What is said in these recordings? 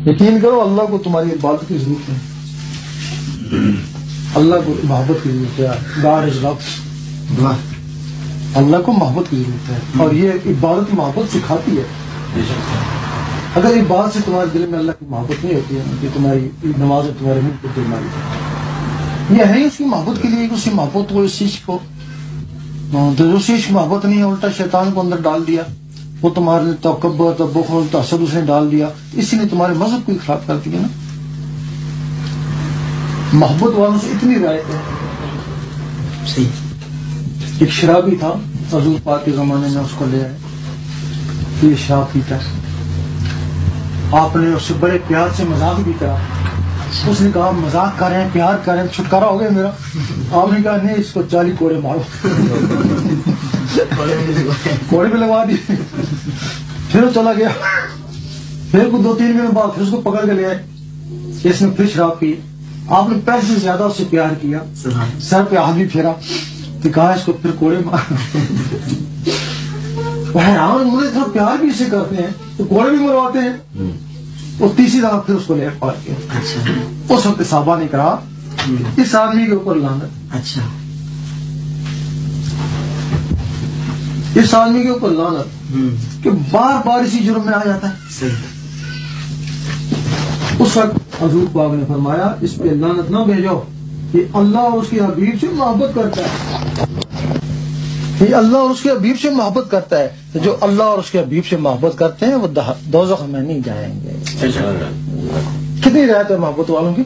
یقین کرو اللہ کو تمہاری عبادت کی ضرورت ہے، اللہ کو محبت کی ضرورت ہے. گاڈ از لو، اللہ کو محبت کی ضرورت ہے، اور یہ عبادت محبت سکھاتی ہے. اگر عبادت سے تمہارے دل میں اللہ کی محبت نہیں ہوتی ہے کہ تمہاری نماز تمہارے منہ کو دل ماری، یہ ہے اس کی محبت کے لیے کہ اس کی محبت کو اس چیز کو، تو اس چیز کی محبت نہیں ہے، الٹا شیطان کو اندر ڈال دیا، وہ تمہارے تکبر تبخل تحسد اس نے ڈال دیا، اسی نے تمہارے مذہب کو ہی خراب کر دیا نا. محبت والوں سے اتنی رعایت ہے. صحیح. ایک شرابی تھا حضور پاک کے زمانے میں، اس کو لے آئے کہ یہ شراب پیتا ہے. آپ نے اس سے بڑے پیار سے مذاق بھی کرا. اس نے کہا مذاق کر رہے ہیں، پیار کر رہے ہیں، چھٹکارا ہو گیا میرا. آپ نے کہا نہیں، اس کو 40 کوڑے مارو. کوڑے بھی لگوا دیے. پھر وہ چلا گیا. پھر کو 2-3 دن بعد پھر اس کو پکڑ کے لے آئے. اس نے پھر شراب پی. آپ نے پیسے سے زیادہ اس سے پیار کیا، سر پہ ہاتھ بھی پھیرا، تو کہا اس کو پھر کوڑے مار. حیران مجھے اتنا پیار بھی اسے کرتے ہیں تو کوڑے بھی مرواتے ہیں. اور تیسری دفعہ پھر اس کو لے پار کیا. اس وقت صحابہ نے کہا اس آدمی کے اوپر لعنت. اچھا، اس آدمی کے اوپر لعنت کہ بار بار اسی جرم میں آ جاتا ہے. اس وقت حضور پاک نے فرمایا اس پہ لعنت نہ بھیجو، کہ اللہ اور اس کے حبیب سے محبت کرتا ہے. یہ اللہ اور اس کے حبیب سے محبت کرتا ہے. جو اللہ اور اس کے حبیب سے محبت کرتے ہیں وہ دوزخ میں نہیں جائیں گے. کتنی رعایت ہے محبت والوں کی.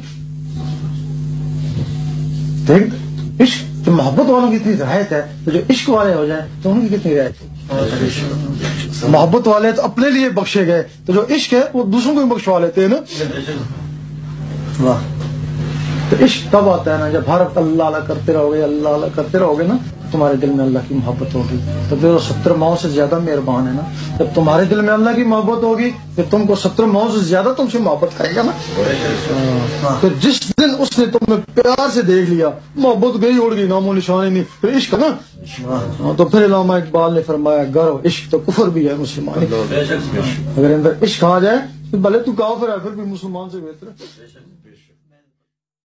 دیکھ عشق، جو محبت والوں کی اتنی رعایت ہے، تو جو عشق والے ہو جائیں تو ان کی کتنی رعایت ہے. محبت والے تو اپنے لیے بخشے گئے، تو جو عشق ہے وہ دوسروں کو بھی بخشوا لیتے ہیں نا. واہ. تو عشق تب آتا ہے نا جب ہر وقت اللہ اللہ کرتے رہو گے، اللہ اللہ کرتے رہو گے نا، تمہارے دل میں اللہ کی محبت ہوگی. تو پھر وہ 70 ماؤں سے زیادہ مہربان ہے نا. جب تمہارے دل میں اللہ کی محبت ہوگی پھر تم کو 70 ماؤں سے زیادہ تم سے محبت کرے گا نا. پھر جس دن اس نے تمہیں پیار سے دیکھ لیا، محبت گئی اڑ گئی، نام و نشان ہی نہیں، پھر عشق نا. تو پھر علامہ اقبال نے فرمایا گر عشق تو کفر بھی ہے مسلمان. اگر اندر عشق آ جائے تو بھلے تو کافر ہے پھر بھی مسلمان سے بہتر ہے.